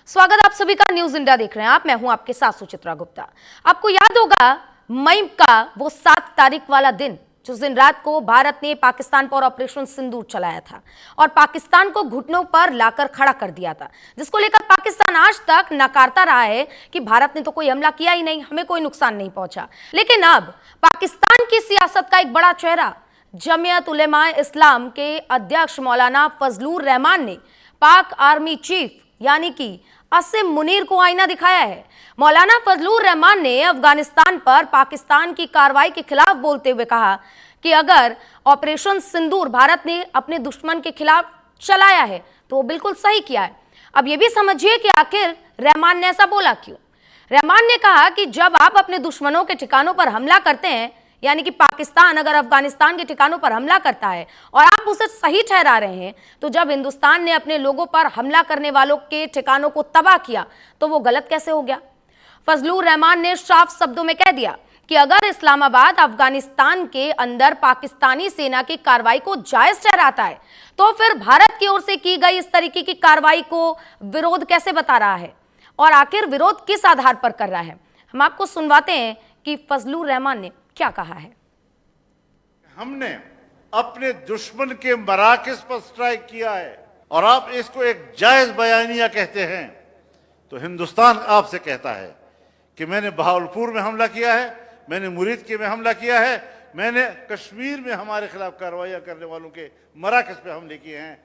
स्वागत आप सभी का न्यूज इंडिया देख रहे हैं आप। मैं हूं आपके साथ सुचित्रा गुप्ता। आपको याद होगा मई का वो 7 तारीख वाला दिन, जिस दिन रात को भारत ने पाकिस्तान पर ऑपरेशन सिंदूर चलाया था और पाकिस्तान को घुटनों पर लाकर खड़ा कर दिया था, जिसको लेकर पाकिस्तान आज तक नकारता रहा है कि भारत ने तो कोई हमला किया ही नहीं, हमें कोई नुकसान नहीं पहुंचा। लेकिन अब पाकिस्तान की सियासत का एक बड़ा चेहरा जमीयत उलेमा इस्लाम के अध्यक्ष मौलाना फजलुर रहमान ने पाक आर्मी चीफ यानी कि असीम मुनीर को आईना दिखाया है। मौलाना फजलुर रहमान ने अफगानिस्तान पर पाकिस्तान की कार्रवाई के खिलाफ बोलते हुए कहा कि अगर ऑपरेशन सिंदूर भारत ने अपने दुश्मन के खिलाफ चलाया है तो वो बिल्कुल सही किया है। अब ये भी समझिए कि आखिर रहमान ने ऐसा बोला क्यों। रहमान ने कहा कि जब आप अपने दुश्मनों के ठिकानों पर हमला करते हैं, यानी कि पाकिस्तान अगर अफगानिस्तान के ठिकानों पर हमला करता है और आप उसे सही ठहरा रहे हैं, तो जब हिंदुस्तान ने अपने लोगों पर हमला करने वालों के ठिकानों को तबाह किया तो वो गलत कैसे हो गया। फजलुर रहमान ने साफ शब्दों में कह दिया कि अगर इस्लामाबाद अफगानिस्तान के अंदर पाकिस्तानी सेना की कार्रवाई को जायज ठहराता है तो फिर भारत की ओर से की गई इस तरीके की कार्रवाई को विरोध कैसे बता रहा है और आखिर विरोध किस आधार पर कर रहा है। हम आपको सुनवाते हैं कि फजलुर रहमान ने क्या कहा है। हमने अपने दुश्मन के मराकज़ पर स्ट्राइक किया है और आप इसको एक जायज बयानिया कहते हैं, तो हिंदुस्तान आपसे कहता है कि मैंने बहावलपुर में हमला किया है, मैंने मुरीद के में हमला किया है, मैंने कश्मीर में हमारे खिलाफ कार्रवाइयां करने वालों के मराकज़ पे हमले किए हैं।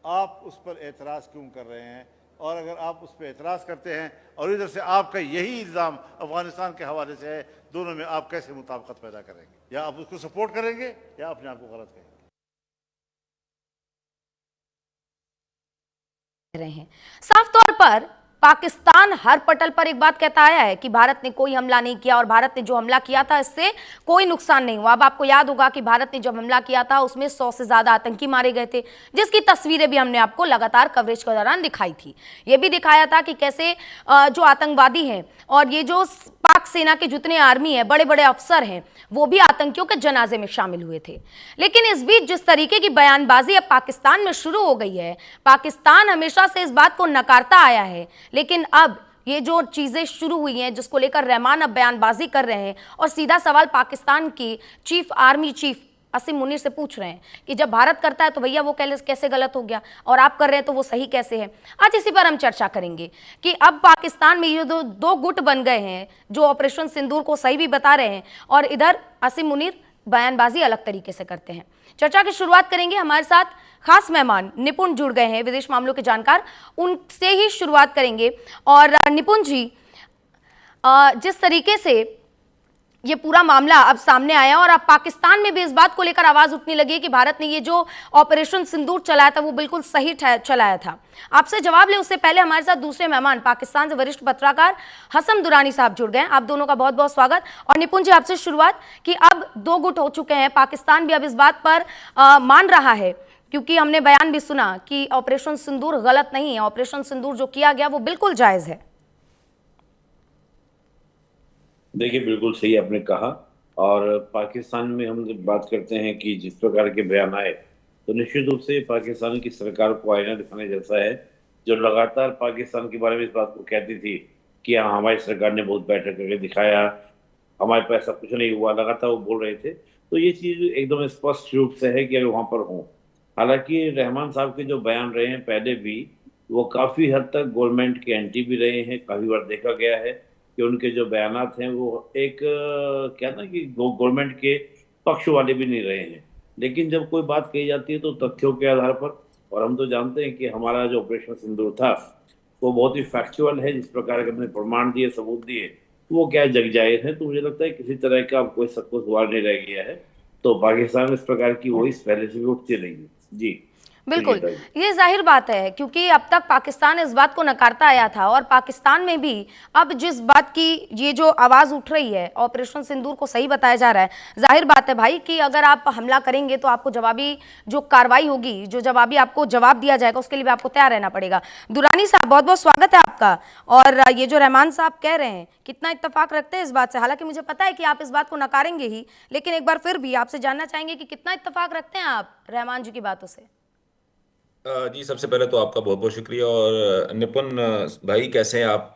आप उस पर एतराज़ क्यों कर रहे हैं? और अगर आप उस पर एतराज़ करते हैं और इधर से आपका यही इल्ज़ाम अफगानिस्तान के हवाले से है, दोनों में आप कैसे मुताबिकत पैदा करेंगे? या आप उसको सपोर्ट करेंगे या अपने आप को गलत कहेंगे। रहे हैं। साफ तौर पर पाकिस्तान हर पटल पर एक बात कहता आया है कि भारत ने कोई हमला नहीं किया और भारत ने जो हमला किया था इससे कोई नुकसान नहीं हुआ। अब आपको याद होगा कि भारत ने जब हमला किया था उसमें 100 से ज्यादा आतंकी मारे गए थे, जिसकी तस्वीरें भी हमने आपको लगातार कवरेज के दौरान दिखाई थी। यह भी दिखाया था कि कैसे जो आतंकवादी हैं और ये जो पाक सेना के जितने आर्मी है, बड़े बड़े अफसर हैं, वो भी आतंकियों के जनाजे में शामिल हुए थे। लेकिन इस बीच जिस तरीके की बयानबाजी अब पाकिस्तान में शुरू हो गई है, पाकिस्तान हमेशा से इस बात को नकारता आया है, लेकिन अब ये जो चीजें शुरू हुई हैं जिसको लेकर रहमान अब बयानबाजी कर रहे हैं और सीधा सवाल पाकिस्तान की चीफ आर्मी चीफ असीम मुनीर से पूछ रहे हैं कि जब भारत करता है तो भैया वो कैसे गलत हो गया और आप कर रहे हैं तो वो सही कैसे है। आज इसी पर हम चर्चा करेंगे कि अब पाकिस्तान में ये दो गुट बन गए हैं जो ऑपरेशन सिंदूर को सही भी बता रहे हैं और इधर असीम मुनीर बयानबाजी अलग तरीके से करते हैं। चर्चा की शुरुआत करेंगे, हमारे साथ खास मेहमान निपुण जुड़ गए हैं, विदेश मामलों के जानकार, उनसे ही शुरुआत करेंगे। और निपुण जी, जिस तरीके से ये पूरा मामला अब सामने आया और अब पाकिस्तान में भी इस बात को लेकर आवाज उठने लगी कि भारत ने ये जो ऑपरेशन सिंदूर चलाया था वो बिल्कुल सही चलाया था। आपसे जवाब ले उससे पहले हमारे साथ दूसरे मेहमान पाकिस्तान से वरिष्ठ पत्रकार हसन दुरानी साहब जुड़ गए। आप दोनों का बहुत बहुत स्वागत। और निपुण जी, आपसे शुरुआत कि अब 2 गुट हो चुके हैं, पाकिस्तान भी अब इस बात पर मान रहा है, क्योंकि हमने बयान भी सुना कि ऑपरेशन सिंदूर गलत नहीं है, ऑपरेशन सिंदूर जो किया गया वो बिल्कुल जायज है। देखिए, बिल्कुल सही आपने कहा। और पाकिस्तान में हम जब बात करते हैं कि जिस प्रकार के बयान आए, तो निश्चित रूप से पाकिस्तान की सरकार को आईना दिखाने जैसा है, जो लगातार पाकिस्तान के बारे में इस बात को कहती थी कि हाँ, हमारी सरकार ने बहुत बेटर करके दिखाया, हमारे पास ऐसा कुछ नहीं हुआ, लगातार वो बोल रहे थे। तो ये चीज़ एकदम स्पष्ट रूप से है कि अगर वहाँ पर हों, हालांकि रहमान साहब के जो बयान रहे हैं पहले भी, वो काफ़ी हद तक गवर्नमेंट के एंटी भी रहे हैं। काफ़ी बार देखा गया है कि उनके जो बयानात हैं वो एक क्या ना कि गवर्नमेंट के पक्ष वाले भी नहीं रहे हैं। लेकिन जब कोई बात कही जाती है तो तथ्यों के आधार पर, और हम तो जानते हैं कि हमारा जो ऑपरेशन सिंदूर था वो बहुत ही फैक्चुअल है, जिस प्रकार के हमने प्रमाण दिए, सबूत दिए, वो क्या जग जाहिर है। तो मुझे लगता है किसी तरह का कोई सबको सवाल नहीं रह गया है। तो पाकिस्तान इस प्रकार की वॉइस पहले से भी उठती रही है। जी बिल्कुल, ये जाहिर बात है क्योंकि अब तक पाकिस्तान इस बात को नकारता आया था और पाकिस्तान में भी अब जिस बात की ये जो आवाज़ उठ रही है, ऑपरेशन सिंदूर को सही बताया जा रहा है, जाहिर बात है भाई कि अगर आप हमला करेंगे तो आपको जवाबी जो कार्रवाई होगी, जो जवाबी आपको जवाब दिया जाएगा, उसके लिए भी आपको तैयार रहना पड़ेगा। दुरानी साहब, बहुत बहुत स्वागत है आपका। और ये जो रहमान साहब कह रहे हैं, कितना इत्तेफाक रखते हैं इस बात से? हालांकि मुझे पता है कि आप इस बात को नकारेंगे ही, लेकिन एक बार फिर भी आपसे जानना चाहेंगे कि कितना इत्तेफाक रखते हैं आप रहमान जी की बातों से? जी सबसे पहले तो आपका बहुत बहुत शुक्रिया। और निपुण भाई, कैसे हैं आप?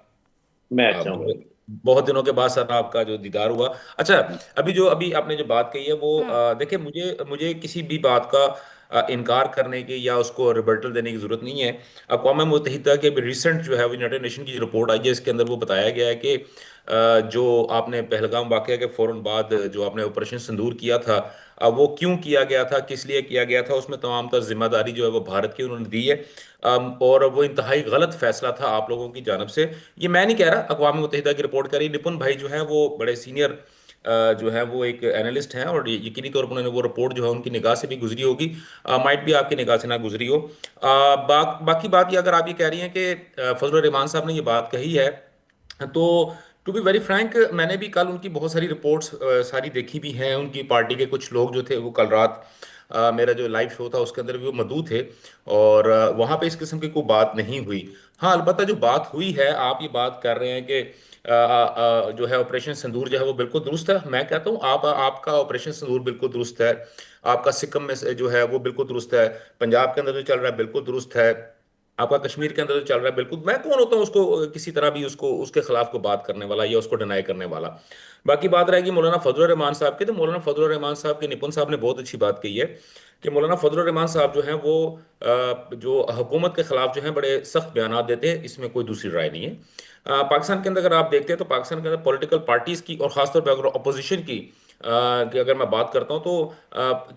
मैं अच्छा हूँ बहुत भाई। बहुत दिनों के बाद सर आपका जो दीदार हुआ। अच्छा, अभी आपने जो बात कही है वो देखिए, मुझे मुझे किसी भी बात का इनकार करने की या उसको रिबर्टल देने की जरूरत नहीं है। अक़वाम मुत्तहिदा के अभी रिसेंट जो है वो यूनाइटेड नेशन की जो रिपोर्ट आई है, इसके अंदर वो बताया गया है कि जो आपने पहलगाम वाकया के फौरन बाद जो आपने ऑपरेशन सिंदूर किया था, वो क्यों किया गया था, किस लिए किया गया था, उसमें तमाम तर जिम्मेदारी जो है वो भारत की उन्होंने दी है। और वो इंतहाई गलत फैसला था आप लोगों की जानब से। ये मैं नहीं कह रहा, अक़वाम मुत्तहिदा की रिपोर्ट करी। निपुण भाई जो है वो बड़े सीनियर जो है वो एक एनालिस्ट हैं, और यकीनी तौर पर उन्होंने वो रिपोर्ट जो है उनकी निगाह से भी गुजरी होगी, माइट भी आपकी निगाह से ना गुजरी हो। बाकी बात ये, अगर आप ये कह रही हैं कि फजल रहमान साहब ने ये बात कही है, तो टू बी वेरी फ्रैंक, मैंने भी कल उनकी बहुत सारी रिपोर्ट्स सारी देखी भी हैं। उनकी पार्टी के कुछ लोग जो थे वो कल रात मेरा जो लाइव शो था उसके अंदर भी वो मौजूद थे, और वहाँ पे इस किस्म की कोई बात नहीं हुई। हाँ, अलबत्ता जो बात हुई है, आप ये बात कर रहे हैं कि जो है ऑपरेशन सिंदूर जो है वो बिल्कुल दुरुस्त है। मैं कहता हूँ आपका ऑपरेशन सिंदूर बिल्कुल दुरुस्त है। आपका सिक्किम में जो है वो बिल्कुल दुरुस्त है। पंजाब के अंदर जो चल रहा है बिल्कुल दुरुस्त है। आपका कश्मीर के अंदर जो चल रहा है बिल्कुल। मैं कौन होता हूँ उसको किसी तरह भी उसको उसके खिलाफ को बात करने वाला या उसको डिनाई करने वाला। बाकी बात रहेगी मौलाना फजल रहमान साहब की, तो मौलाना फजल रहमान साहब के, निपुण साहब ने बहुत अच्छी बात कही है कि मौलाना फजल रहमान साहब जो हैं वो जो हुकूमत के खिलाफ जो है बड़े सख्त बयान देते हैं, इसमें कोई दूसरी राय नहीं है। पाकिस्तान के अंदर अगर आप देखते हैं तो पाकिस्तान के अंदर पॉलिटिकल पार्टीज की और खासतौर पर अगर अपोजिशन की अगर मैं बात करता हूँ, तो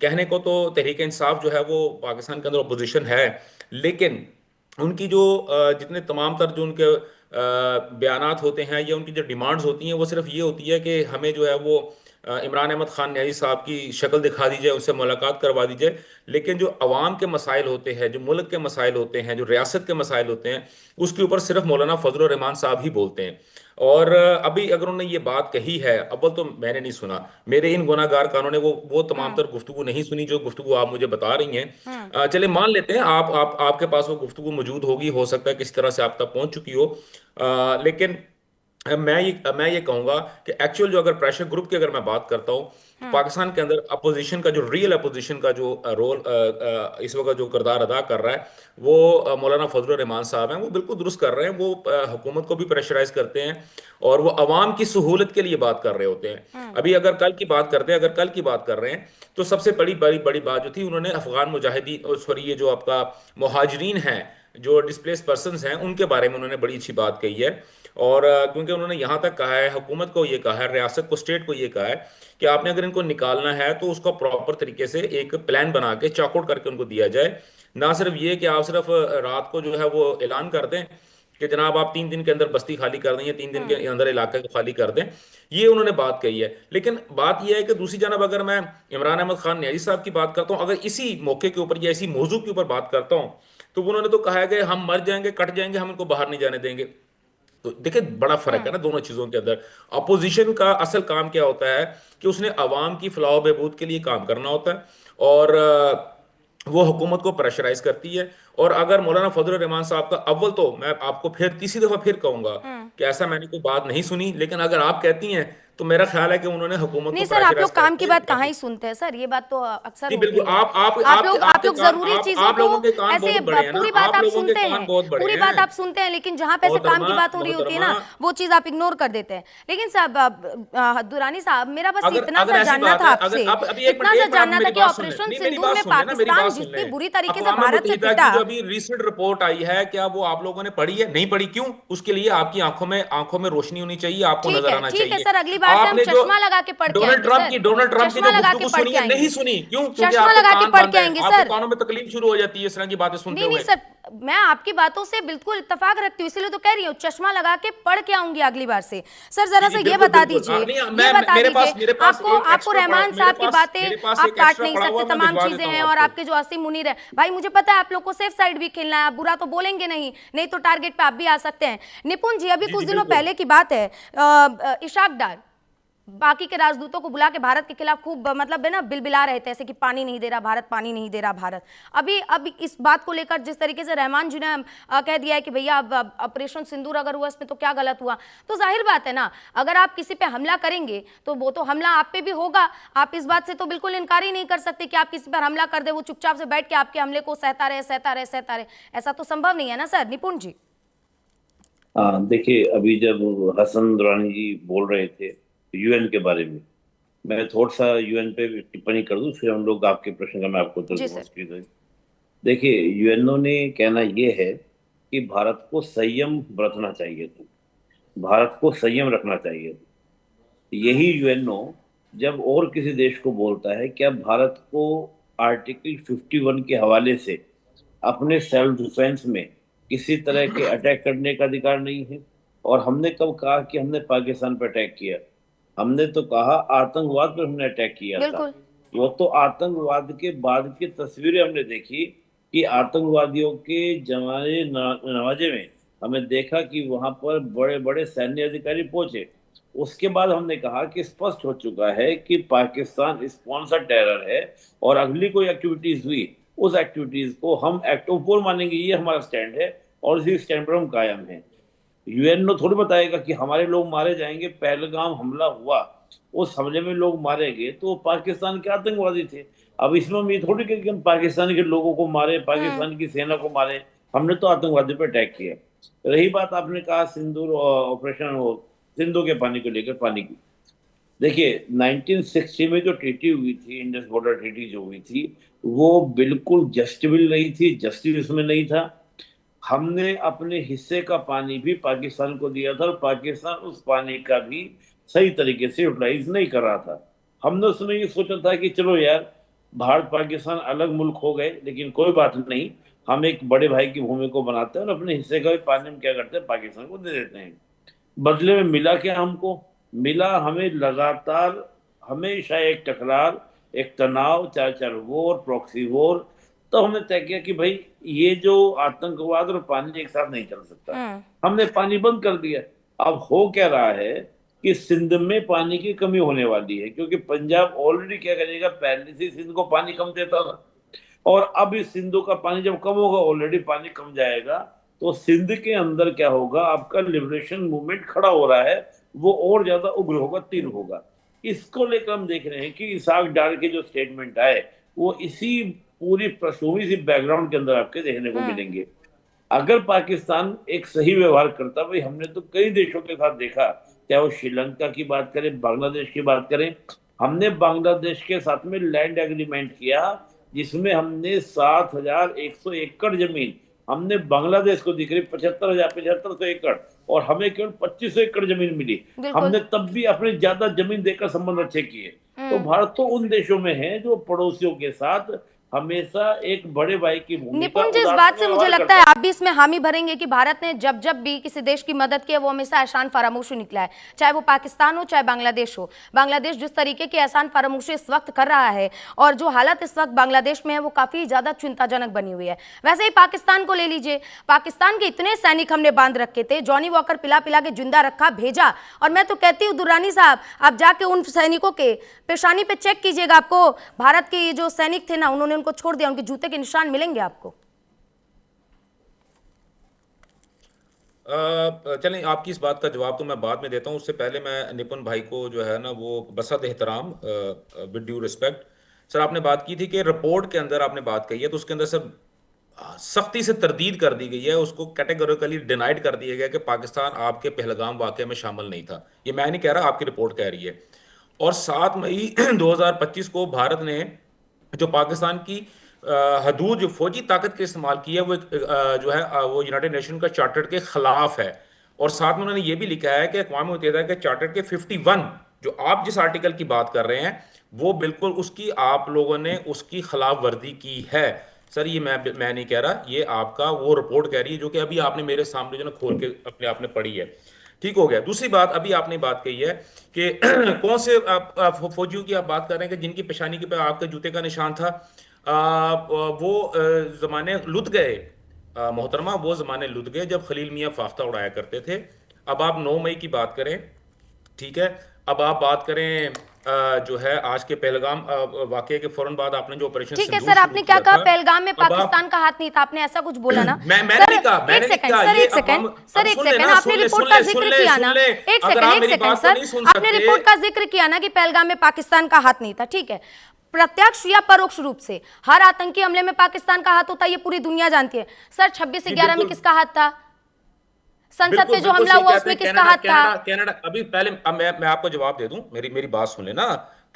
कहने को तो तहरीक इंसाफ जो है वो पाकिस्तान के अंदर अपोजिशन है, लेकिन उनकी जो जितने तमाम तर जो उनके बयानात होते हैं या उनकी जो डिमांड्स होती हैं, वो सिर्फ ये होती है कि हमें जो है वो इमरान अहमद खान न्याजी साहब की शक्ल दिखा दी जाए, उनसे मुलाकात करवा दी जाए। लेकिन जो अवाम के मसाइल होते हैं, जो मुल्क के मसाइल होते हैं, जो रियासत के मसाइल होते हैं, उसके ऊपर सिर्फ मौलाना फजल रहमान साहब ही बोलते हैं। और अभी अगर उन्होंने ये बात कही है, अव्वल तो मैंने नहीं सुना, मेरे इन गुनाहगार कानों ने वो तमाम तर गुफ्तगू नहीं सुनी जो गुफ्तगू आप मुझे बता रही हैं। चले मान लेते हैं आपके पास वो गुफ्तगू मौजूद होगी, हो सकता है किसी तरह से आप तक पहुंच चुकी हो। लेकिन मैं ये कहूंगा कि एक्चुअल जो अगर प्रेशर ग्रुप की अगर मैं बात करता हूं, तो पाकिस्तान के अंदर अपोजिशन का जो रियल अपोजिशन का जो रोल इस वक्त जो किरदार अदा कर रहा है, वो मौलाना फजल रहमान साहब हैं। वो बिल्कुल दुरुस्त कर रहे हैं। वो हुकूमत को भी प्रेशराइज करते हैं और वो अवाम की सहूलत के लिए बात कर रहे होते हैं। अभी अगर कल की बात करते हैं, अगर कल की बात कर रहे हैं, तो सबसे बड़ी बड़ी बड़ी बात जो थी, उन्होंने अफगान मुजाहिदीन, सॉरी, ये जो आपका मुहाजिरीन हैं, जो डिस्प्लेस पर्सनस हैं, उनके बारे में उन्होंने बड़ी अच्छी बात कही है। और क्योंकि उन्होंने यहाँ तक कहा है, हुकूमत को ये कहा है, रियासत को, स्टेट को ये कहा है कि आपने अगर इनको निकालना है तो उसका प्रॉपर तरीके से एक प्लान बना के चॉकआउट करके उनको दिया जाए। ना सिर्फ ये कि आप सिर्फ रात को जो है वो ऐलान कर दें कि जनाब आप 3 दिन के अंदर बस्ती खाली कर दें या 3 दिन के अंदर इलाके को खाली कर दें, ये उन्होंने बात कही है। लेकिन बात यह है कि दूसरी जानब अगर मैं इमरान अहमद खान न्याजी साहब की बात करता हूँ, अगर इसी मौके के ऊपर या इसी मौजू के ऊपर बात करता हूँ, तो उन्होंने तो कहा है कि हम मर जाएंगे, कट जाएंगे, हम इनको बाहर नहीं जाने देंगे। तो देखिए, बड़ा फर्क है ना दोनों चीजों के अंदर। अपोजिशन का असल काम क्या होता है कि उसने अवाम की फलाह व बहबूद के लिए काम करना होता है, और वो हुकूमत को प्रेशराइज करती है। और अगर मौलाना फजल रहमान साहब का, अव्वल तो मैं आपको फिर तीसरी दफा फिर कहूंगा कि ऐसा मैंने कोई बात नहीं सुनी, लेकिन अगर आप कहती हैं तो मेरा ख्याल है कि उन्होंने हुकूमत नहीं को सर, आप लोग प्रेशराइज काम की करके बात कहाँ ही सुनते हैं सर, ये बात तो अक्सर जी होती बिल्कुल। है। आप आप आपके लोग कान, जरूरी चीजों आप को लोगों के कान ऐसे बहुत बड़े हैं ना, पूरी बात आप लोगों के सुनते कान हैं, बहुत बड़े पूरी हैं। बात आप सुनते हैं, लेकिन जहां पे से काम की बात हो रही होती है ना, मोहतरमा, वो चीज आप इग्नोर कर देते हैं। लेकिन साहब दुरानी साहब, मेरा बस अगर इतना अगर सा ऐसी जानना बात था है, आपसे, अगर अब अभी इतना सा एक मिनट जानना था मेरी कि बात सुन ऑपरेशन नहीं, मेरी सिंदूर बात में सुन लें ना, मेरी पाकिस्तान बात सुन जितनी लें। बुरी तरीके से अक़वाम भारत से मुत्तहिदा पिटा। की जो अभी रिसेंट रिपोर्ट आई है, क्या वो आप लोगों ने पढ़ी है? नहीं पढ़ी, क्यों? उसके लिए आपकी आंखों में रोशनी होनी चाहिए, आपको नजर आना ठीक है चाहिए। सर, अगली बार से हम आपने जो चश्मा लगा के पढ़ के आएंगे सर, डोनाल्ड ट्रंप की चश्मा जो लगा के गुफ्तगू पढ़ सुनी के है, नहीं आएंगे, सुनी, क्यों? क्योंकि चश्मा आपके लगा के कान पढ़ बंद के है, आएंगे आपके सर। कानों में तकलीफ शुरू हो जाती है इस तरह की बातें सुनते नहीं हुए। सर, मैं आपकी बातों से बिल्कुल इत्तेफाक रखती हूँ, इसलिए तो कह रही हूँ चश्मा लगा के पढ़ के आऊंगी अगली बार से। सर जरा जी सा जी, ये बिल्कुल बता बिल्कुल। दीजिए, नहीं, ये बता मेरे दीजिए, पास आपको एक आपको एक्स्ट्रा रहमान साहब की बातें मेरे पास आप एक काट एक्स्ट्रा नहीं पड़ा सकते, हुआ, मैं तमाम भिजवा चीजें देता हूँ हैं, और आपको। आपके जो असीम मुनीर है भाई, मुझे पता है आप लोग को सेफ साइड भी खेलना है, आप बुरा तो बोलेंगे नहीं, नहीं तो टारगेट पे आप भी आ सकते हैं। निपुण जी, अभी जी कुछ जी दिनों बिल्कुल। पहले की बात है, इशाक डार बाकी के राजदूतों को बुला के भारत के खिलाफ खूब मतलब है ना बिलबिला रहे थे, ऐसे कि पानी नहीं दे रहा भारत, पानी नहीं दे रहा भारत। अभी इस बात को लेकर जिस तरीके से रहमान जी ने कह दिया है कि भैया अब ऑपरेशन सिंदूर अगर हुआ इसमें तो क्या गलत हुआ, तो जाहिर बात है ना, अगर आप किसी पे हमला करेंगे तो वो तो हमला आप पे भी होगा। आप इस बात से तो बिल्कुल इनकार ही नहीं कर सकते कि आप किसी पर हमला कर दे, वो चुपचाप से बैठ के आपके हमले को सहता रहे सहता रहे सहता रहे, ऐसा तो संभव नहीं है ना सर। निपुण जी। देखिए, अभी जब हसन दुरानी जी बोल रहे थे यूएन के बारे में, मैं थोड़ा सा यूएन पे टिप्पणी कर दूं, फिर हम लोग आपके प्रश्न का मैं आपको उत्तर जी दूंगा सर। उसके लिए। देखिए, यूएनओ ने कहना ये है कि भारत को संयम बरतना चाहिए था, भारत को संयम रखना चाहिए था। यही यूएनओ जब और किसी देश को बोलता है क्या भारत को आर्टिकल 51 के हवाले से अपने सेल्फ डिफेंस में किसी तरह के अटैक करने का अधिकार नहीं है। और हमने कब कहा कि हमने पाकिस्तान पर अटैक किया? हमने तो कहा आतंकवाद पर हमने अटैक किया था। बिल्कुल। वो तो आतंकवाद के बाद की तस्वीरें हमने देखी कि आतंकवादियों के जमाने नवाजे में हमें देखा कि वहां पर बड़े बड़े सैन्य अधिकारी पहुंचे। उसके बाद हमने कहा कि स्पष्ट हो चुका है कि पाकिस्तान स्पॉन्सर टेरर है और अगली कोई एक्टिविटीज हुई उस एक्टिविटीज को हम एक्ट ऑफ वॉर मानेंगे, ये हमारा स्टैंड है और इसी स्टैंड पर हम कायम हैं। यूएनओ थोड़ी बताएगा कि हमारे लोग मारे जाएंगे। पहलगाम हमला हुआ, उस हमले में लोग मारे गए तो पाकिस्तान के आतंकवादी थे। अब इसमें हम ये थोड़ी कि हम पाकिस्तान के लोगों को मारे, पाकिस्तान की सेना को मारे, हमने तो आतंकवादी पर अटैक किया। रही बात आपने कहा सिंदूर ऑपरेशन हो, सिंधु के पानी को लेकर पानी की, देखिए 1960 में जो ट्रीटी हुई थी, इंडस बॉर्डर ट्रीटी जो हुई थी, वो बिल्कुल जस्टिफिल नहीं थी, जस्टिस उसमें नहीं था। हमने अपने हिस्से का पानी भी पाकिस्तान को दिया था और पाकिस्तान उस पानी का भी सही तरीके से यूटिलाइज नहीं कर रहा था। हमने उसमें ये सोचा था कि चलो यार, भारत पाकिस्तान अलग मुल्क हो गए लेकिन कोई बात नहीं, हम एक बड़े भाई की भूमि को बनाते हैं और अपने हिस्से का भी पानी हम क्या करते हैं, पाकिस्तान को दे देते हैं। बदले में मिला क्या हमको? मिला हमें लगातार हमेशा एक टकरार, एक तनाव, चाहे चाहे वॉर, प्रॉक्सी वॉर। तो हमने तय किया कि भाई ये जो आतंकवाद और पानी एक साथ नहीं चल सकता। हमने पानी बंद कर दिया। अब हो क्या रहा है कि सिंध में पानी की कमी होने वाली है, क्योंकि पंजाब ऑलरेडी क्या करेगा, पहले से सिंध को पानी कम देता था और अब इस सिंधु का पानी जब कम होगा, ऑलरेडी पानी कम जाएगा, तो सिंध के अंदर क्या होगा, आपका लिबरेशन मूवमेंट खड़ा हो रहा है, वो और ज्यादा उग्र होगा, तीव्र होगा। इसको लेकर हम देख रहे हैं कि इसाक डार के जो स्टेटमेंट आए वो इसी पूरी पृष्ठभूमि, इसी बैकग्राउंड के अंदर आपके देखने को मिलेंगे। अगर पाकिस्तान एक सही व्यवहार करता, भाई हमने तो कई देशों के साथ देखा, चाहे वो श्रीलंका की बात करें, बांग्लादेश की बात करें, हमने बांग्लादेश के साथ में लैंड एग्रीमेंट किया जिसमें हमने 7,100 एकड़ जमीन हमने बांग्लादेश को दिख रही 75,000 एकड़ और हमें केवल 2500 एकड़ जमीन मिली। हमने तब भी अपने ज्यादा जमीन देकर संबंध अच्छे किए। तो भारत तो उन देशों में है जो पड़ोसियों के साथ हमेशा एक बड़े भाई की भूमिका। निपुण जी, इस बात से मुझे लगता है आप भी इसमें हामी भरेंगे कि भारत ने जब जब भी किसी देश की मदद की है वो हमेशा एहसान फरामोशी निकला है, चाहे वो पाकिस्तान हो चाहे बांग्लादेश हो। बांग्लादेश जिस तरीके की एहसान फरामोशी इस वक्त कर रहा है और जो हालत इस वक्त बांग्लादेश में है वो काफी ज्यादा चिंताजनक बनी हुई है। वैसे ही पाकिस्तान को ले लीजिए, पाकिस्तान के इतने सैनिक हमने बांध रखे थे, जॉनी वॉकर पिला पिला के जिंदा रखा, भेजा। और मैं तो कहती हूँ दुर्रानी साहब, आप जाके उन सैनिकों के पेशानी पे चेक कीजिएगा, आपको भारत के जो सैनिक थे ना, उन्होंने उनको छोड़ दिया, उनके जूते के निशान मिलेंगे आपको। चलें, आपकी इस बात का जवाब तो मैं बाद में देता हूं, उससे पहले मैं निपुण भाई को जो है ना वो बसत एहतराम, विद ड्यू रिस्पेक्ट सर, आपने बात की थी कि रिपोर्ट के अंदर आपने बात कही है तो उसके अंदर सर सख्ती से तरदीद कर दी गई है, उसको कैटेगोरिकली डिनाइड कर दिया गया कि पाकिस्तान आपके पहलगाम वाक़या में शामिल नहीं था। ये मैं नहीं कह रहा, आपकी रिपोर्ट कह रही है। और 7 मई 2025 को भारत ने जो पाकिस्तान की हदूद, जो फौजी ताकत के इस्तेमाल की है, वो जो है वो यूनाइटेड नेशन का चार्टर के खिलाफ है। और साथ में उन्होंने ये भी लिखा है कि अक़वाम मुत्तहिदा के चार्टर के 51, जो आप जिस आर्टिकल की बात कर रहे हैं, वो बिल्कुल उसकी आप लोगों ने उसकी खिलाफ वर्जी की है। सर ये मैं नहीं कह रहा, ये आपका वो रिपोर्ट कह रही है जो कि अभी आपने मेरे सामने जो ना खोल के अपने आपने पढ़ी है। ठीक हो गया। दूसरी बात, अभी आपने बात कही है कि कौन से फौजियों की आप बात कर रहे हैं कि जिनकी पेशानी के पे आपके जूते का निशान था, वो ज़माने लुट गए मोहतरमा, वो ज़माने लुट गए जब खलील मियाँ फाख्ता उड़ाया करते थे। अब आप 9 मई की बात करें, ठीक है, अब आप बात करें जो है आज के पहलगाम वाकये के फौरन बाद आपने जो ऑपरेशन ठीक है सिंदूर सर, शुरू आपने क्या किया कहा, था, पहलगाम में अब आप पाकिस्तान का हाथ नहीं था, आपने ऐसा कुछ बोला ना? मैंने सर नहीं कहा, एक मैंने नहीं सेकंड कहा सर, ये। एक सेकंड सर, एक सुन ले सेकंड, ना, आपने सुन ले, रिपोर्ट सुन का ले, जिक्र सुन ले, किया सुन ना, ले। एक अगर सेकंड, आप एक मेरी सेकंड बात को सर, नहीं सुन आपने सकते। रिपोर्ट का जिक्र किया ना कि पहलगाम में पाकिस्तान का हाथ नहीं था, ठीक है, प्रत्यक्ष या परोक्ष रूप से हर आतंकी हमले में पाकिस्तान का हाथ होता है, ये पूरी दुनिया जानती है। सर 26/11 में बिल्कुल किसका हाथ था? संसद बिल्कुल पे जो बिल्कुल हमला सही हुआ कहते उसमें हैं। किसका कनाडा हाथ था? कनाडा कनाडा अभी पहले अब मैं आपको जवाब दे दूं, मेरी मेरी बात सुन लेना।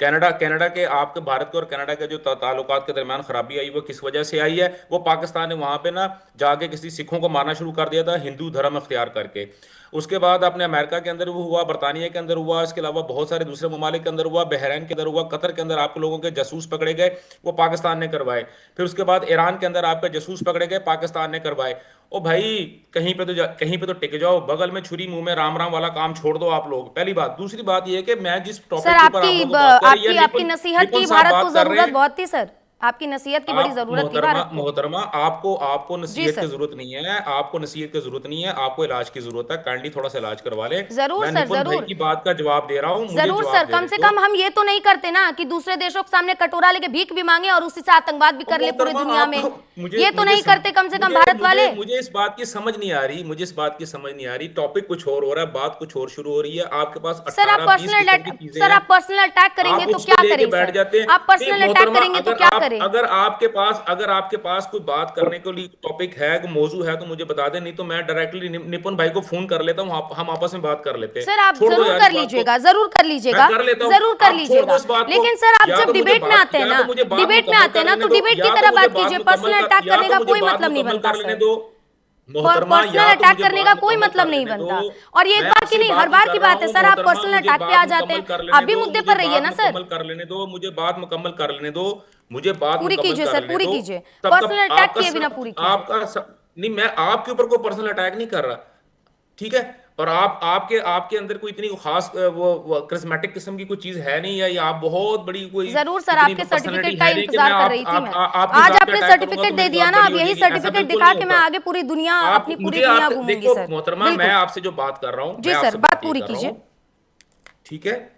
कनाडा कनाडा के आपके भारत के और कनाडा के जो ताल्लुकात के दरमियान खराबी आई वो किस वजह से आई है? वो पाकिस्तान ने वहां पे ना जाके किसी सिखों को मारना शुरू कर दिया था हिंदू धर्म अख्तियार करके। उसके बाद अपने अमेरिका के अंदर वो हुआ, बरतानिया के अंदर हुआ, इसके अलावा बहुत सारे दूसरे ममालिक के अंदर हुआ, बहरीन के अंदर हुआ, कतर के अंदर आपके लोगों के जासूस पकड़े गए, वो पाकिस्तान ने करवाए। फिर उसके बाद ईरान के अंदर आपके जासूस पकड़े गए, पाकिस्तान ने करवाए। ओ भाई, कहीं पे तो टिक जाओ, बगल में छुरी मुंह में राम राम वाला काम छोड़ दो आप लोग। पहली बात। दूसरी बात ये है कि मैं जिस सर टॉपिक के ऊपर आप लोगों को बात कर रही है, आपकी नसीहत निपुण की साहब भारत को बात कर रहे जरूरत हैं। बहुत थी सर, आपकी नसीहत की बड़ी आप जरूरत थी मोहतरमा भारत को। मोहतरमा आपको आपको जी नसीहत की सर, जरूरत नहीं है, आपको नसीहत की जरूरत नहीं है, आपको इलाज की जरूरत है। काइंडली थोड़ा सा इलाज करवा ले। जरूर मैं सर, निपुण भाई जरूर की बात का जवाब दे रहा हूं, मुझे जरूर सर, जवाब कम देने से दो। कम हम ये तो नहीं करते ना कि दूसरे देशों के सामने कटोरा लेके भीख भी मांगे और उसी से आतंकवाद भी कर ले पूरी मोहतरमा दुनिया में। आप मुझे ये तो मुझे नहीं करते कम से कम मुझे भारत मुझे वाले। मुझे इस बात की समझ नहीं आ रही, मुझे इस बात की समझ नहीं आ रही। टॉपिक कुछ और हो रहा है, बात कुछ और शुरू हो रही है। आपके पास सर आप 18-20 किस्म की चीजें सर हैं, आप पर्सनल अटैक करेंगे आप तो उसको क्या लेके करें बैठ सर? जाते हैं। आप नहीं पर्सनल अटैक मोहतरमा, करेंगे तो अगर क्या आप करें? अगर आपके पास कोई बात करने के लिए टॉपिक है, कोई मौजू है, तो मुझे बता दें, नहीं तो मैं डायरेक्टली निपुण भाई को फोन कर लेता हूँ, हम आपस में बात कर लेते हैं। सर आप छोड़ दो जरूर यार इस कर बात को। लीजिएगा, जरूर कर मैं लीजिएगा, कर लेता हूँ, जरूर कर आप छोड़ दो लीजिएगा, इस बात को। लेकिन सर आप या जब तो मुझे डिबेट में बात आते हैं या ना, तो मुझे बात डिबेट में मुकम्मल आते कर हैं ना, लेने तो दो, डिबेट की या तो तरह मुझे बात बात कीजिए, मुकम्मल पर्सनल अटैक या करने तो का मुझे कोई बात मतलब नहीं मुकम्मल बनता कर लेने सर। दो मोहतरमा, पर्सनल या तो अटैक मुझे करने का बात कोई मुकम्मल मतलब कर नहीं लेने दो। बनता। और ये एक मैं बात की आपसे नहीं, हर बात ही बार कर की रहा बात है हूँ सर, आप मोहतरमा, पर्सनल मुझे अटैक पे बात आ जाते मुकम्मल हैं। कर लेने आप भी दो, मुद्दे मुझे पर रहिए बात ना सर। मुकम्मल कर लेने दो, मुझे बात मुकम्मल कर लेने दो, मुझे बात पूरी मुकम्मल कीजिए कर सर, लेने पूरी दो। कीजिए, तब पर्सनल तक अटैक किए बिना पूरी कीजिए। नहीं, मैं आपके ऊपर कोई पर्सनल अटैक नहीं कर रहा, ठीक है? और आपके आपके अंदर कोई इतनी खास वो करिस्मेटिक किस्म की कोई चीज है नहीं है, या आप बहुत बड़ी कोई जरूर सर, इतनी आपके पर्सनालिटी सर्टिफिकेट का है नहीं कि मैं इंतजार कर रही थी मैं। आपकी आज बात पे आपने अटैक करूंगा सर्टिफिकेट तो दे मेरी दिया बात ना, बड़ी अब हो यही जाएगी। ऐसा सर्टिफिकेट बिल्कुल दिखा नहीं के मैं होता। आगे पूरी दुनिया, आप अपनी पूरी मुझे दुनिया आप घूमूंगी देखो सर। मोहतरमा, मैं बिल्कुल आपसे जो बात कर रहा हूं, जी मैं सर, आपसे बात बात ये पूरी कर रहा कीजिए। हूं, ठीक है?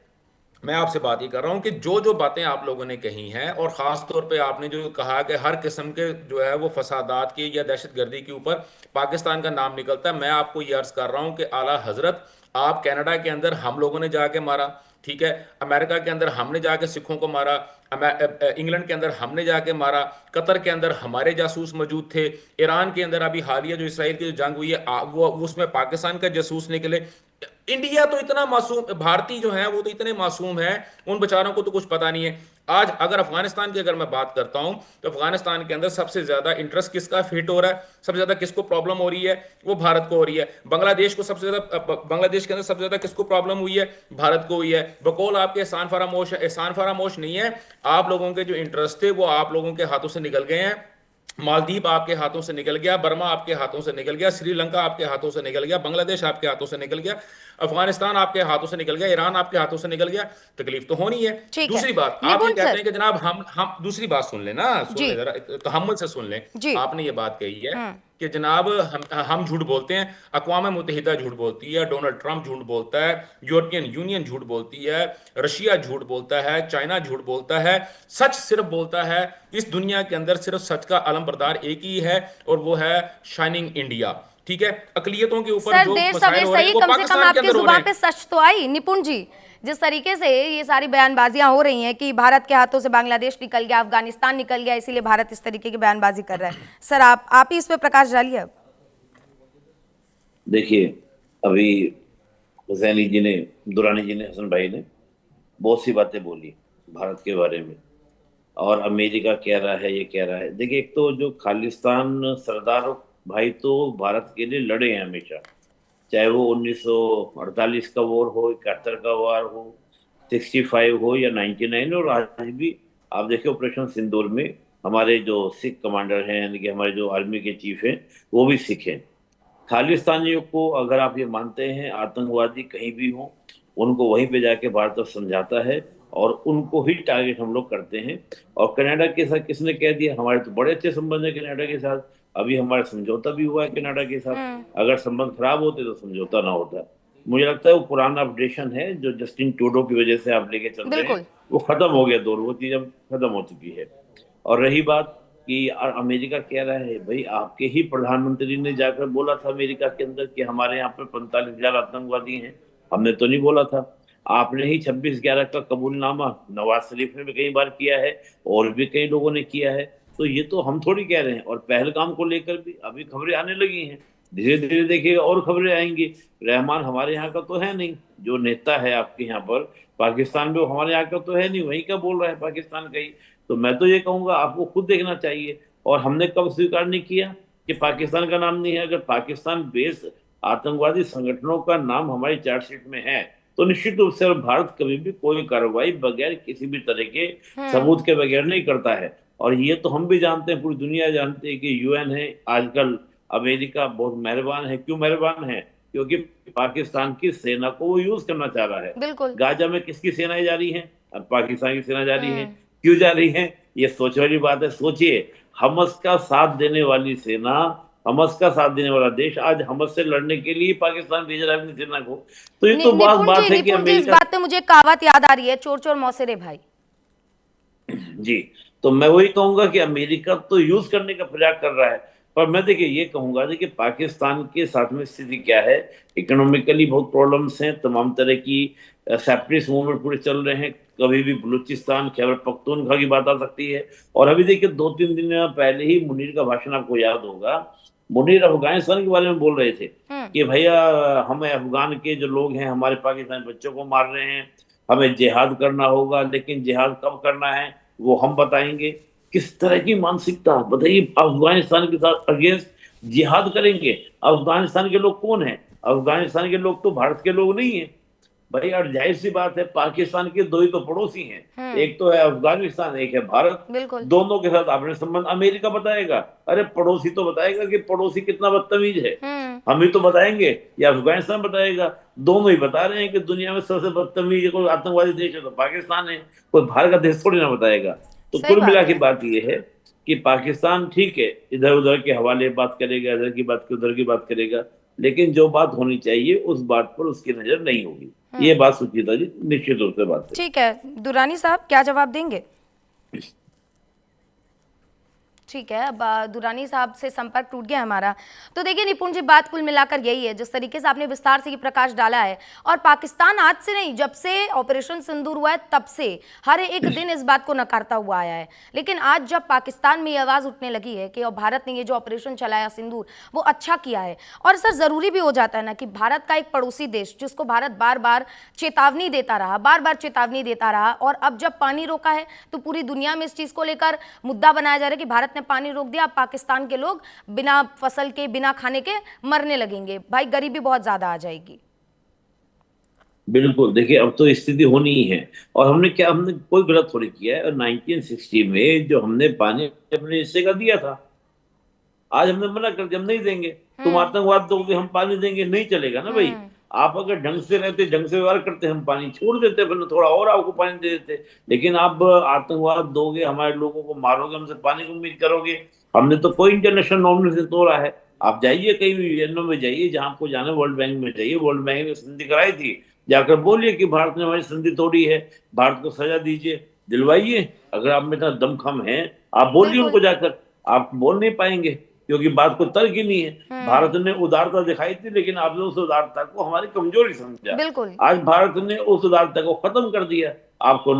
मैं आपसे बात ये कर रहा हूं कि जो जो बातें आप लोगों ने कही हैं, और खास तौर पे आपने जो कहा कि हर किस्म के जो है वो फसादात की या दहशतगर्दी के ऊपर पाकिस्तान का नाम निकलता है, मैं आपको ये अर्ज कर रहा हूं कि आला हजरत, आप कनाडा के अंदर हम लोगों ने जाके मारा, ठीक है? अमेरिका के अंदर हमने जाके सिखों को मारा, इंग्लैंड के अंदर हमने जाके मारा, कतर के अंदर हमारे जासूस मौजूद थे, ईरान के अंदर अभी हालिया जो इसराइल की जो जंग हुई है वो उसमें पाकिस्तान का जासूस निकले। इंडिया तो इतना मासूम, भारतीय जो है वो तो इतने मासूम है, उन बेचारों को तो कुछ पता नहीं है। आज अगर अफगानिस्तान की अगर मैं बात करता हूं, तो अफगानिस्तान के अंदर सबसे ज्यादा इंटरेस्ट किसका फिट हो रहा है, सबसे ज्यादा किसको प्रॉब्लम हो रही है, वो भारत को हो रही है। बांग्लादेश को सबसे ज्यादा, बांग्लादेश के अंदर सबसे ज्यादा किसको प्रॉब्लम हुई है, भारत को हुई है। बकौल आपके एहसान फरामोश है, एहसान फरामोश नहीं है, आप लोगों के जो इंटरेस्ट थे वो आप लोगों के हाथों से निकल गए हैं। मालदीव आपके हाथों से निकल गया, बर्मा आपके हाथों से निकल गया, श्रीलंका आपके हाथों से निकल गया, बांग्लादेश आपके हाथों से निकल गया, अफगानिस्तान आपके हाथों से निकल गया, ईरान आपके हाथों से निकल गया। तकलीफ तो होनी है। ठीक है दूसरी बात, आप ये निपुण कहते सर। हैं कि जनाब हम दूसरी बात सुन लें ना, सुन जी ले जरा, तहम्मुल से सुन लें। जी। आपने ये बात कही है कि जनाब हम झूठ बोलते हैं, अक़वाम मुत्तहिदा झूठ बोलती है, डोनाल्ड ट्रंप झूठ बोलता है, यूरोपियन यूनियन झूठ बोलती है, रशिया झूठ बोलता है, चाइना झूठ बोलता है, सच सिर्फ बोलता है। इस दुनिया के अंदर सिर्फ सच का अलमबरदार एक ही है, और वो है शाइनिंग इंडिया, ठीक है? अकलियतों के ऊपर सर जो देर मसाइल सवेर हो रहे सही, हैं वो कम से कम पाकिस्तान के आपकी अंदर हो रहे जुबान हैं। पे सच तो आई निपुण जी। जिस तरीके से ये सारी बयानबाजियां हो रही हैं कि भारत के हाथों से बांग्लादेश निकल गया, अफगानिस्तान निकल गया, इसीलिए भारत इस तरीके की बयानबाजी कर रहा है, सर आप ही इस पे प्रकाश डालिए। अब देखिए, अभी हुसैनी जी ने, दुरानी जी ने, हसन भाई ने बहुत सी बातें बोली भारत के बारे में, और अमेरिका कह रहा है, ये कह रहा है। देखिए, एक तो जो खालिस्तान सरदार भाई तो भारत के लिए लड़े हैं हमेशा, चाहे वो 1948 का वॉर हो, 71 का वॉर हो, 65 हो या 99 हो, और आज भी आप देखिए ऑपरेशन सिंदूर में हमारे जो सिख कमांडर हैं, यानी कि हमारे जो आर्मी के चीफ हैं, वो भी सिख हैं। खालिस्तानियों को अगर आप ये मानते हैं आतंकवादी कहीं भी हो, उनको वहीं पे जाके भारत समझाता है, और उनको ही टारगेट हम लोग करते हैं। और कनाडा के साथ किसने कह दिया, हमारे तो बड़े अच्छे संबंध है कनाडा के साथ, अभी हमारा समझौता भी हुआ है कनाडा के साथ। अगर संबंध खराब होते तो समझौता ना होता। मुझे लगता है वो पुराना अपडेशन है जो जस्टिन ट्रूडो की वजह से आप लेके चल रहे हैं, बिल्कुल। वो खत्म हो गया दौर, वो चीज अब खत्म हो चुकी है। और रही बात कि अमेरिका कह रहा है, भाई आपके ही प्रधानमंत्री ने जाकर बोला था अमेरिका के अंदर कि हमारे यहाँ पे 45,000 आतंकवादी हैं, हमने तो नहीं बोला था। आपने ही 26/11 का कबूलनामा नवाज शरीफ ने भी कई बार किया है और भी कई लोगों ने किया है, तो ये तो हम थोड़ी कह रहे हैं। और पहलगाम को लेकर भी अभी खबरें आने लगी हैं, धीरे धीरे देखिए और खबरें आएंगी। रहमान हमारे यहाँ का तो है नहीं, जो नेता है आपके यहाँ पर पाकिस्तान में, वो हमारे यहाँ का तो है नहीं, वहीं का बोल रहा है पाकिस्तान का ही। तो मैं तो ये कहूंगा आपको खुद देखना चाहिए। और हमने कब स्वीकार नहीं किया कि पाकिस्तान का नाम नहीं है? अगर पाकिस्तान बेस्ड आतंकवादी संगठनों का नाम हमारी चार्जशीट में है तो निश्चित रूप से भारत कभी भी कोई कार्रवाई बगैर किसी भी तरह के सबूत के बगैर नहीं करता है। और ये तो हम भी जानते हैं, पूरी दुनिया जानती है कि यूएन है आजकल, अमेरिका बहुत मेहरबान है। क्यों मेहरबान है? क्योंकि पाकिस्तान की सेना को वो यूज करना चाह रहा है। बिल्कुल। गाजा में किसकी सेनाएं जा रही हैं? अब पाकिस्तान की सेना जा रही है। क्यों जा रही है? ये सोचने वाली बात है। सोचिए, हमस का साथ देने वाली सेना, हमस का साथ देने वाला देश आज हमस से लड़ने के लिए पाकिस्तान भेज रहा है अपनी सेना को। तो ये तो बात है कि इस अमेरिका, बात पे मुझे कहावत याद आ रही है, चोर चोर मौसेरे भाई। जी, तो मैं वही कहूंगा कि अमेरिका तो यूज करने का प्रयास कर रहा है। पर मैं देखिए ये कहूंगा देखिए पाकिस्तान के साथ में स्थिति क्या है। इकोनॉमिकली बहुत प्रॉब्लम्स हैं, तमाम तरह की सेपरेटिस्ट मूवमेंट पूरे चल रहे हैं। कभी भी बलूचिस्तान, खैबर पख्तूनख्वा की बात आ सकती है। और अभी देखिए 2-3 दिन पहले ही मुनीर का भाषण आपको याद होगा, मुनीर अफगानिस्तान के बारे में बोल रहे थे कि भैया हमें अफगान के जो लोग हैं हमारे पाकिस्तानी बच्चों को मार रहे हैं, हमें जिहाद करना होगा, लेकिन जिहाद कब करना है वो हम बताएंगे। किस तरह की मानसिकता बताइए, अफगानिस्तान के साथ अगेंस्ट जिहाद करेंगे। अफगानिस्तान के लोग कौन है? अफगानिस्तान के लोग तो भारत के लोग नहीं है भाई। और जाहिर सी बात है पाकिस्तान के दो ही तो पड़ोसी हैं, एक तो है अफगानिस्तान, एक है भारत। दोनों के साथ आपने संबंध अमेरिका बताएगा, अरे पड़ोसी तो बताएगा कि पड़ोसी कितना बदतमीज है, हम ही तो बताएंगे या अफगानिस्तान बताएगा? दोनों ही बता रहे हैं कि दुनिया में सबसे बदतमीज कोई आतंकवादी देश है तो पाकिस्तान है, कोई बाहर का देश थोड़ी ना बताएगा। तो कुल मिला के बात यह है कि पाकिस्तान ठीक है इधर उधर के हवाले बात करेगा, इधर की बात उधर की बात करेगा, लेकिन जो बात होनी चाहिए उस बात पर उसकी नजर नहीं होगी। ये बात सुचिता जी निश्चित रूप से बात है। ठीक है, दुरानी साहब क्या जवाब देंगे? ठीक है, अब दुरानी साहब से संपर्क टूट गया हमारा। तो देखिए निपुण जी, बात कुल मिलाकर यही है, जिस तरीके से आपने विस्तार से ये प्रकाश डाला है। और पाकिस्तान आज से नहीं, जब से ऑपरेशन सिंदूर हुआ है तब से हर एक दिन इस बात को नकारता हुआ आया है। लेकिन आज जब पाकिस्तान में ये आवाज़ उठने लगी है कि भारत ने ये जो ऑपरेशन चलाया सिंदूर वो अच्छा किया है। और सर ज़रूरी भी हो जाता है ना कि भारत का एक पड़ोसी देश जिसको भारत बार बार चेतावनी देता रहा, बार बार चेतावनी देता रहा, और अब जब पानी रोका है तो पूरी दुनिया में इस चीज़ को लेकर मुद्दा बनाया जा रहा है कि भारत पानी रोक दिया, अब पाकिस्तान के लोग बिना फसल के, बिना खाने के मरने लगेंगे, भाई गरीबी बहुत ज्यादा आ जाएगी। बिल्कुल, देखिए अब तो स्थिति होनी ही है। और हमने कोई गलत थोड़ी किया है। और 1960 में जो हमने पानी अपने हिस्से का दिया था, आज हमने मना कर दिया, हम नहीं देंगे। तुम आतंकवाद दोगे हम पानी देंगे, नहीं चलेगा ना भाई। आप अगर ढंग से रहते, ढंग से व्यवहार करते, हम पानी छोड़ देते, फिर थोड़ा और आपको पानी दे देते। लेकिन आप आतंकवाद दोगे, हमारे लोगों को मारोगे, हमसे पानी की उम्मीद करोगे। हमने तो कोई इंटरनेशनल नॉर्म से तोड़ा है। आप जाइए कहीं भी यूएनओ में जाइए, जहां आपको जाना, वर्ल्ड बैंक में जाइए, वर्ल्ड बैंक ने संधि कराई थी, जाकर बोलिए कि भारत ने हमारी संधि तोड़ी है, भारत को सजा दीजिए, दिलवाइए। अगर आप में इतना दमखम है, आप बोलिए उनको जाकर। आप बोल नहीं पाएंगे क्योंकि बात को तर्क ही नहीं है। भारत ने उदारता दिखाई थी, लेकिन आपने उस उदारता को हमारी कमजोरी समझा। आज भारत ने उस उदारता को खत्म कर दिया। आपको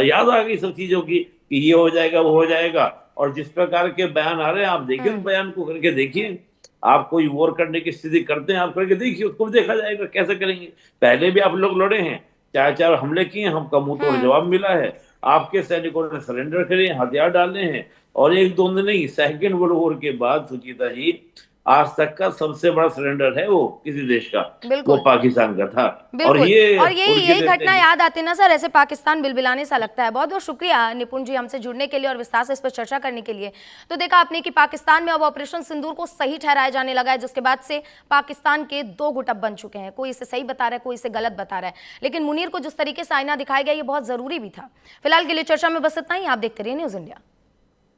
याद आ गई सब चीजों की कि ये हो जाएगा, वो हो जाएगा। और जिस प्रकार के बयान आ रहे हैं, आप देखिए उस बयान को करके देखिए। आप कोई वॉर करने की स्थिति करते हैं, आप करके देखिए, उसको भी देखा जाएगा कैसे करेंगे। पहले भी आप लोग लड़े हैं, 4 हमले किए, हमका मुंह तोड़ जवाब मिला है। आपके सैनिकों ने सरेंडर करे, हथियार डाले हैं, और 1-2 दिन नहीं, सेकंड वर्ल्ड वॉर के बाद सुचिता जी आज तक का सबसे बड़ा सरेंडर है वो किसी देश का, वो पाकिस्तान का था। और यही घटना याद आती ना सर, ऐसे पाकिस्तान बिलबिलाने सा लगता है। बहुत बहुत शुक्रिया निपुण जी हमसे जुड़ने के लिए और विस्तार से इस पर चर्चा करने के लिए। तो देखा आपने कि पाकिस्तान में अब ऑपरेशन सिंदूर को सही ठहराया जाने लगा है, जिसके बाद से पाकिस्तान के 2 गुट अब बन चुके हैं। कोई इसे सही बता रहा है, कोई इसे गलत बता रहा है, लेकिन मुनीर को जिस तरीके से आईना दिखाया गया ये बहुत जरूरी भी था। फिलहाल के लिए चर्चा में बस इतना ही। आप देखते रहिए न्यूज़ इंडिया।